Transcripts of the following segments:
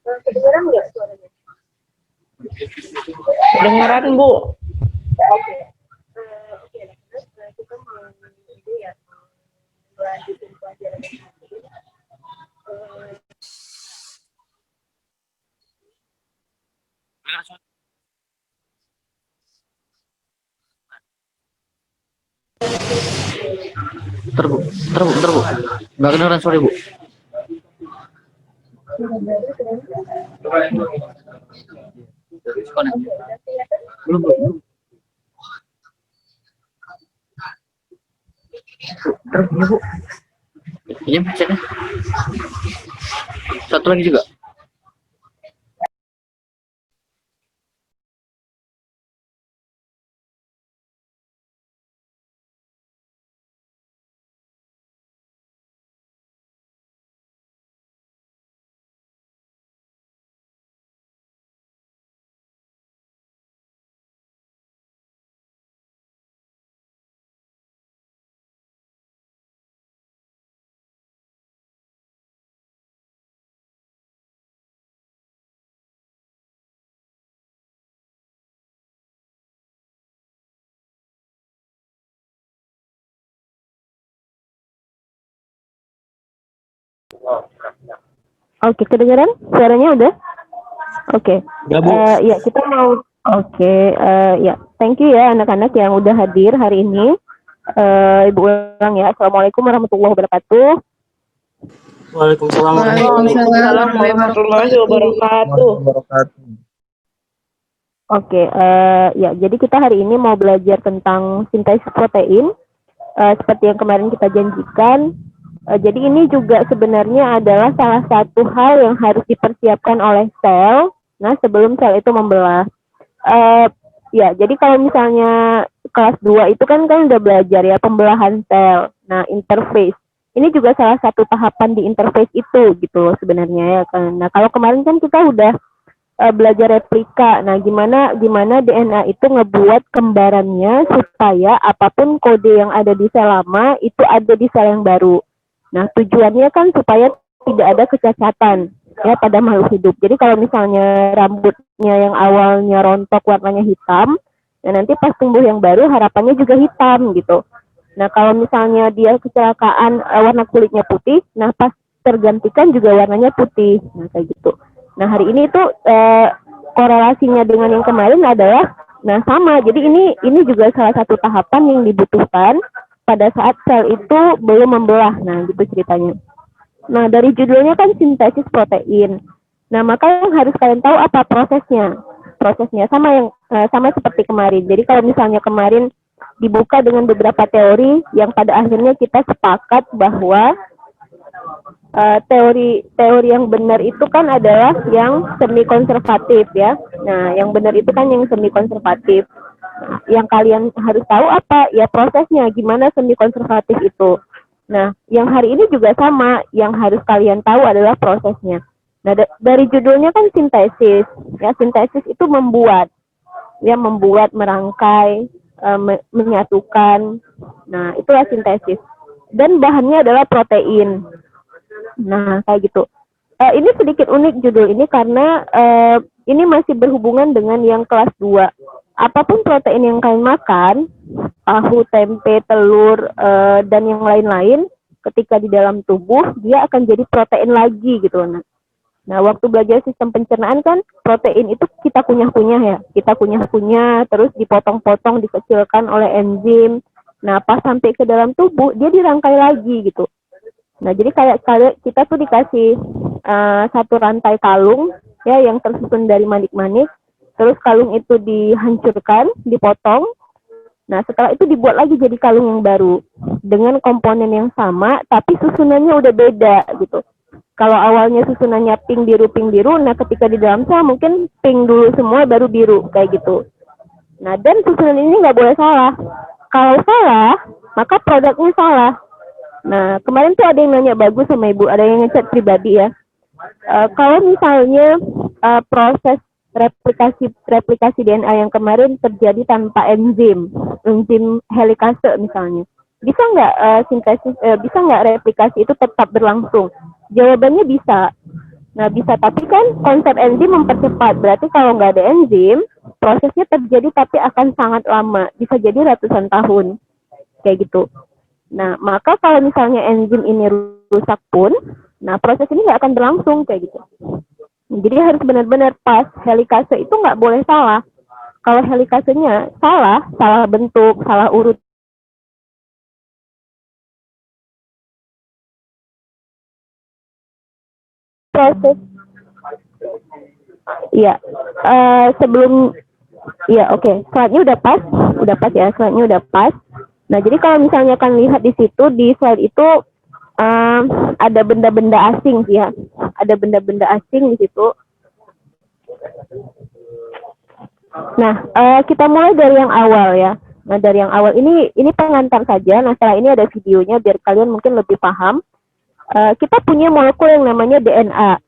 Kedengeran nggak suaranya? Kedengeran, Bu. Oke. Oke, terus kita mau ini ya, lanjutin pelajaran yang tadi. Terbu. Nggak kedengeran sorry Bu. Belum. Terbu Bu. Ini ceknya. Satu lagi juga. Oke, kedengeran? Suaranya udah? Oke. Ya, kita mau ya. Thank you ya anak-anak yang udah hadir hari ini. Ibu ulang ya. Assalamualaikum warahmatullahi wabarakatuh. Waalaikumsalam warahmatullahi wabarakatuh. Oke, ya. Jadi kita hari ini mau belajar tentang sintesis protein. Seperti yang kemarin kita janjikan. Jadi ini juga sebenarnya adalah salah satu hal yang harus dipersiapkan oleh sel. Nah, sebelum sel itu membelah. Ya, jadi kalau misalnya kelas 2 itu kan udah belajar ya pembelahan sel. Nah, interface. Ini juga salah satu tahapan di interface itu gitu loh sebenarnya ya kan. Nah, kalau kemarin kan kita udah belajar replika. Nah, gimana DNA itu ngebuat kembarannya supaya apapun kode yang ada di sel lama itu ada di sel yang baru. Nah, tujuannya kan supaya tidak ada kecacatan ya pada makhluk hidup. Jadi kalau misalnya rambutnya yang awalnya rontok warnanya hitam, ya nanti pas tumbuh yang baru harapannya juga hitam gitu. Nah, kalau misalnya dia kecelakaan warna kulitnya putih, nah pas tergantikan juga warnanya putih. Nah, kayak gitu. Nah, hari ini itu korelasinya dengan yang kemarin adalah sama. Jadi ini juga salah satu tahapan yang dibutuhkan pada saat sel itu belum membelah. Nah, gitu ceritanya. Nah, dari judulnya kan sintesis protein. Nah, maka yang harus kalian tahu apa prosesnya. Prosesnya sama seperti kemarin. Jadi kalau misalnya kemarin dibuka dengan beberapa teori yang pada akhirnya kita sepakat bahwa teori yang benar itu kan adalah yang semi konservatif ya. Nah, yang benar itu kan yang semi konservatif. Nah, yang kalian harus tahu apa? Ya prosesnya, gimana semi konservatif itu. Nah, yang hari ini juga sama, yang harus kalian tahu adalah prosesnya. Nah, dari judulnya kan sintesis. Ya, sintesis itu membuat, merangkai, menyatukan. Nah, itulah sintesis. Dan bahannya adalah protein. Nah, kayak gitu. Ini sedikit unik judul ini karena ini masih berhubungan dengan yang kelas 2. Apapun protein yang kalian makan, tahu, tempe, telur, dan yang lain-lain, ketika di dalam tubuh, dia akan jadi protein lagi gitu. Nah, waktu belajar sistem pencernaan kan, protein itu kita kunyah-kunyah ya. Kita kunyah-kunyah, terus dipotong-potong, dikecilkan oleh enzim. Nah, pas sampai ke dalam tubuh, dia dirangkai lagi gitu. Nah, jadi kayak kita tuh dikasih satu rantai kalung ya yang tersusun dari manik-manik. Terus kalung itu dihancurkan, dipotong. Nah, setelah itu dibuat lagi jadi kalung yang baru dengan komponen yang sama, tapi susunannya udah beda gitu. Kalau awalnya susunannya pink biru, nah ketika di dalam sel mungkin pink dulu semua baru biru kayak gitu. Nah, dan susunan ini nggak boleh salah. Kalau salah, maka produknya salah. Nah, kemarin tuh ada yang nanya bagus sama Ibu, ada yang ngechat pribadi ya. Kalau misalnya proses replikasi DNA yang kemarin terjadi tanpa enzim helikase misalnya, bisa nggak replikasi itu tetap berlangsung? Jawabannya bisa. Nah, bisa, tapi kan konsep enzim mempercepat. Berarti kalau nggak ada enzim, prosesnya terjadi tapi akan sangat lama. Bisa jadi ratusan tahun. Kayak gitu. Nah, maka kalau misalnya enzim ini rusak pun, nah proses ini nggak akan berlangsung kayak gitu. Jadi harus benar-benar pas. Helikase itu nggak boleh salah. Kalau helikasenya salah, salah bentuk, salah urut, proses, ya, sebelum, ya oke, slide-nya udah pas ya, slide-nya udah pas. Nah, jadi kalau misalnya kan lihat di situ, di slide itu ada benda-benda asing sih ya, ada benda-benda asing di situ. Nah, kita mulai dari yang awal ya. Nah, dari yang awal ini pengantar saja. Nah, setelah ini ada videonya biar kalian mungkin lebih paham. Kita punya molekul yang namanya DNA.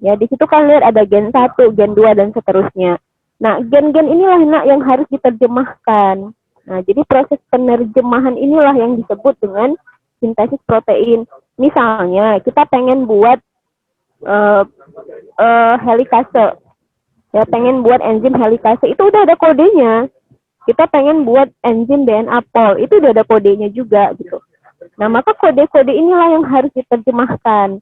Ya, di situ kan lihat ada gen 1, gen 2 dan seterusnya. Nah, gen-gen inilah yang harus diterjemahkan. Nah, jadi proses penerjemahan inilah yang disebut dengan sintesis protein. Misalnya, kita pengen buat helikase. Ya, pengen buat enzim helikase, itu udah ada kodenya. Kita pengen buat enzim DNA pol, itu udah ada kodenya juga gitu. Nah, maka kode-kode inilah yang harus diterjemahkan.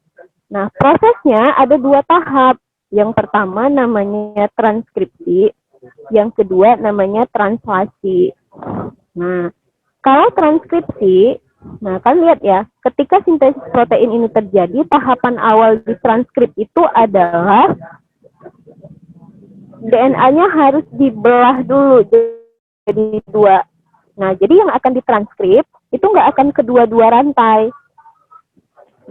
Nah, prosesnya ada 2 tahap. Yang pertama namanya transkripsi, yang kedua namanya translasi. Nah, kalau transkripsi, nah kan lihat ya, ketika sintesis protein ini terjadi, tahapan awal di transkrip itu adalah DNA-nya harus dibelah dulu jadi 2. Nah, jadi yang akan ditranskrip itu nggak akan kedua-dua rantai,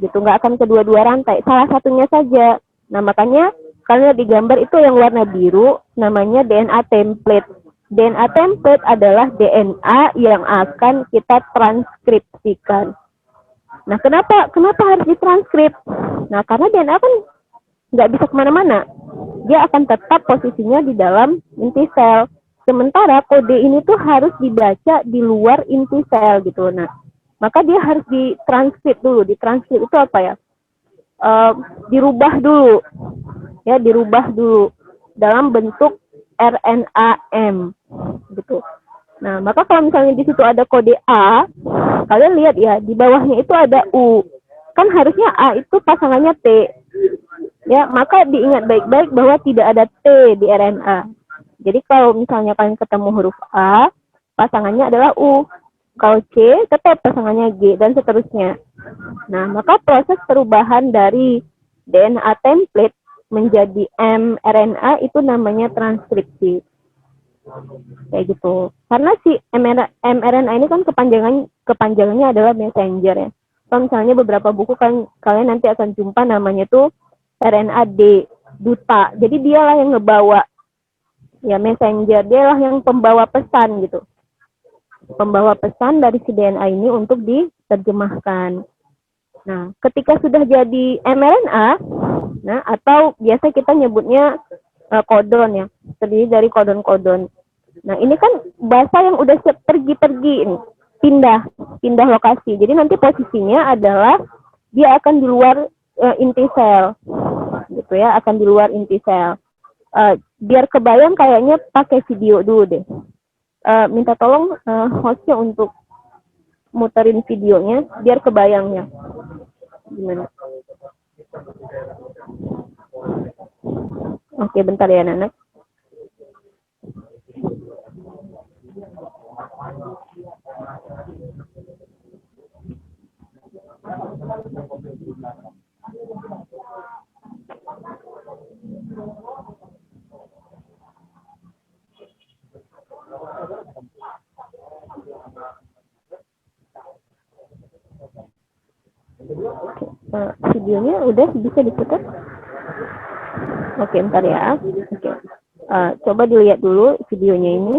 gitu, nggak akan kedua-dua rantai, salah satunya saja. Nah, makanya kalian di gambar itu yang warna biru namanya DNA template. DNA template adalah DNA yang akan kita transkripsikan. Nah, kenapa harus ditranskrip? Nah, karena DNA kan nggak bisa kemana-mana. Dia akan tetap posisinya di dalam inti sel. Sementara kode ini tuh harus dibaca di luar inti sel gitu. Nah, maka dia harus ditranskrip dulu. Ditranskrip itu apa ya? Dirubah dulu. Ya, dirubah dulu dalam bentuk RNA-M gitu. Nah, maka kalau misalnya di situ ada kode A, kalian lihat ya, di bawahnya itu ada U. Kan harusnya A itu pasangannya T. Ya, maka diingat baik-baik bahwa tidak ada T di RNA. Jadi kalau misalnya kalian ketemu huruf A, pasangannya adalah U. Kalau C, tetap pasangannya G, dan seterusnya. Nah, maka proses perubahan dari DNA template menjadi mRNA itu namanya transkripsi. Kayak gitu. Karena si mRNA ini kan kepanjangannya adalah messenger ya. Kalau misalnya beberapa buku kan kalian nanti akan jumpa namanya tuh RNA-D, duta. Jadi dialah yang ngebawa, ya messenger, dialah yang pembawa pesan gitu. Pembawa pesan dari si DNA ini untuk diterjemahkan. Nah, ketika sudah jadi mRNA, nah atau biasa kita nyebutnya kodon ya, terdiri dari kodon-kodon. Nah, ini kan bahasa yang udah pergi-pergi ini, pindah lokasi. Jadi nanti posisinya adalah dia akan di luar inti sel, gitu ya, akan di luar inti sel. Biar kebayang kayaknya pakai video dulu deh. Minta tolong hostnya untuk muterin videonya biar kebayangnya. Gimana? Oke, bentar ya, Nanak. Videonya udah bisa diputar? Oke, bentar ya. Oke. Coba dilihat dulu videonya ini.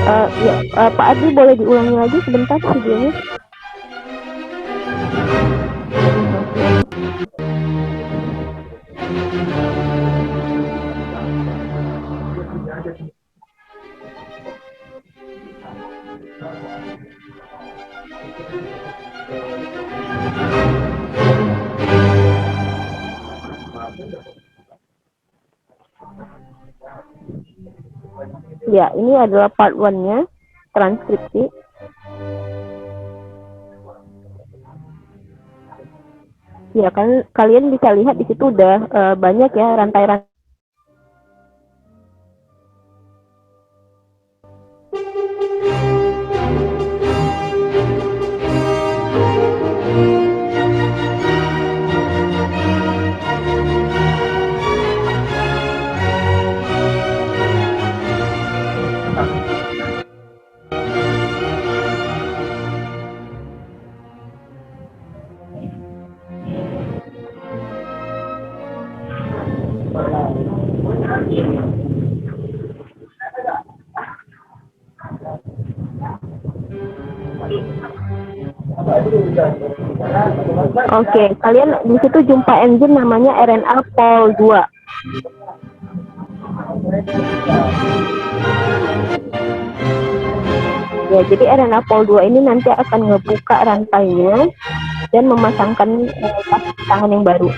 Pak Adi boleh diulangi lagi sebentar videonya? Ya, ini adalah part 1-nya, transkripsi. Ya, kan kalian bisa lihat di situ udah banyak ya rantai-rantai. Oke, kalian di situ jumpa enzim namanya RNA pol 2. Ya, jadi RNA pol 2 ini nanti akan ngebuka rantainya dan memasangkan tangan yang baru.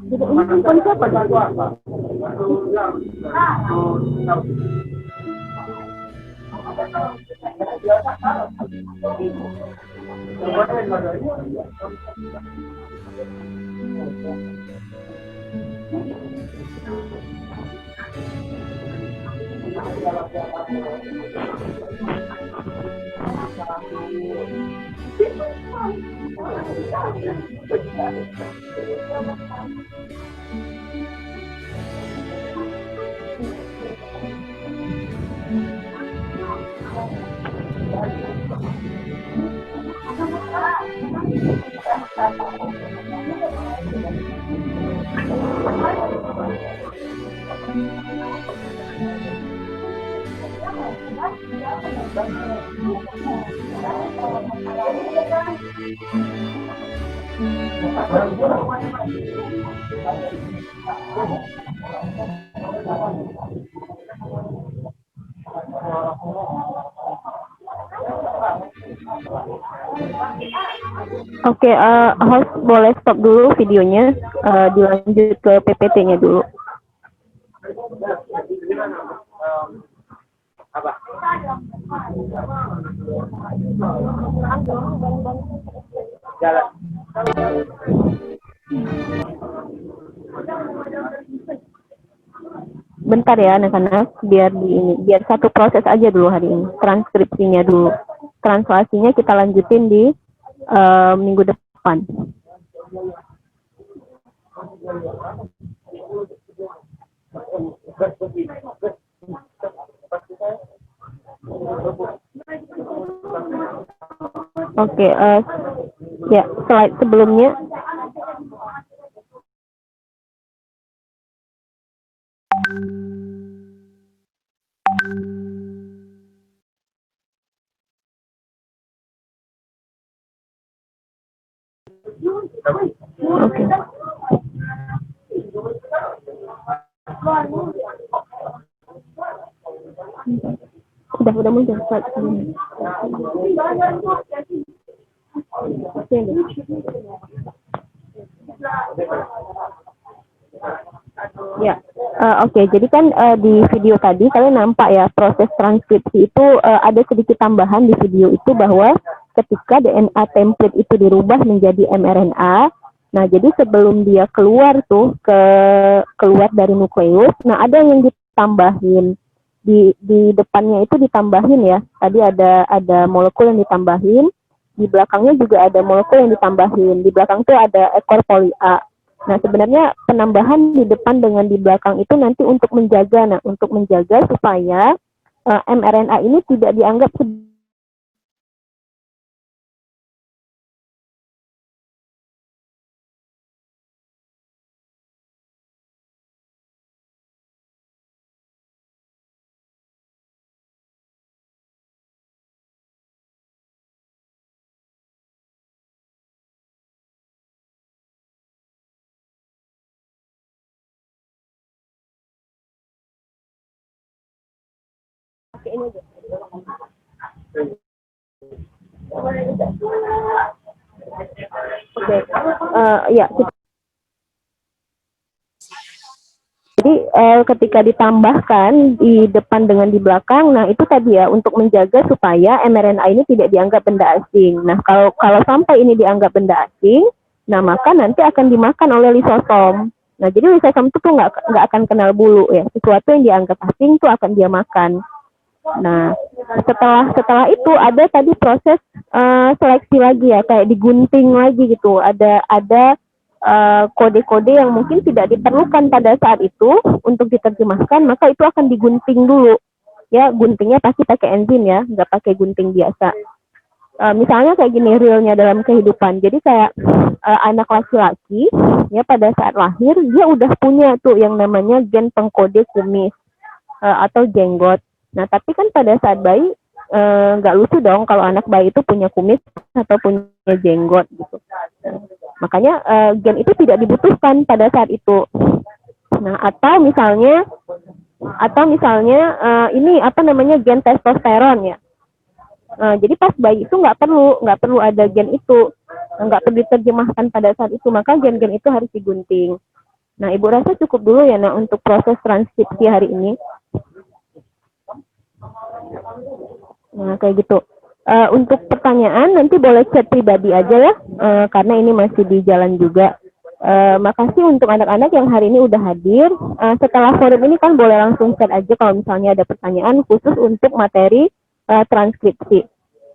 Jadi ini handphone siapa? Oke, host boleh stop dulu videonya, dilanjut ke PPT-nya dulu. Bentar ya anak-anak, biar satu proses aja dulu hari ini, transkripsinya dulu. Translasinya kita lanjutin di minggu depan. Oke, ya slide sebelumnya. Oke. Udah muncul slide sebelumnya. Ya, oke. Jadi kan di video tadi kalian nampak ya proses transkripsi itu ada sedikit tambahan di video itu bahwa ketika DNA template itu dirubah menjadi mRNA. Nah, jadi sebelum dia keluar keluar dari nukleus, nah ada yang ditambahin di depannya itu ditambahin ya. Tadi ada molekul yang ditambahin, di belakangnya juga ada molekul yang ditambahin. Di belakang itu ada ekor poli A. Nah, sebenarnya penambahan di depan dengan di belakang itu nanti untuk menjaga supaya mRNA ini tidak dianggap pakai ini aja. Oke, ya. Jadi ketika ditambahkan di depan dengan di belakang, nah itu tadi ya untuk menjaga supaya mRNA ini tidak dianggap benda asing. Nah kalau sampai ini dianggap benda asing, nah maka nanti akan dimakan oleh lisosom. Nah jadi lisosom itu tuh nggak akan kenal bulu ya. Sesuatu yang dianggap asing tuh akan dia makan. Nah setelah itu ada tadi proses seleksi lagi ya, kayak digunting lagi gitu. Ada kode-kode yang mungkin tidak diperlukan pada saat itu untuk diterjemahkan, maka itu akan digunting dulu. Ya, guntingnya pasti pakai enzim ya, nggak pakai gunting biasa. Misalnya kayak gini realnya dalam kehidupan. Jadi kayak anak laki-laki ya pada saat lahir dia udah punya tuh yang namanya gen pengkode kumis atau jenggot. Nah, tapi kan pada saat bayi nggak lucu dong kalau anak bayi itu punya kumis atau punya jenggot gitu. Makanya gen itu tidak dibutuhkan pada saat itu. Nah, atau misalnya ini apa namanya gen testosteron ya. Jadi pas bayi itu nggak perlu ada gen itu, nggak perlu diterjemahkan pada saat itu, maka gen-gen itu harus digunting. Nah, Ibu rasa cukup dulu ya, nah untuk proses transkripsi hari ini. Nah, kayak gitu. Untuk pertanyaan nanti boleh chat pribadi aja ya, karena ini masih di jalan juga. Makasih untuk anak-anak yang hari ini udah hadir. Setelah forum ini kan boleh langsung chat aja kalau misalnya ada pertanyaan khusus untuk materi transkripsi.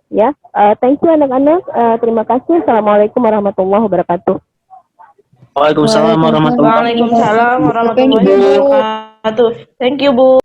Ya, thank you anak-anak. Terima kasih. Assalamualaikum warahmatullahi wabarakatuh. Waalaikumsalam warahmatullahi Waalaikumsalam warahmatullahi wabarakatuh. Thank you, Bu.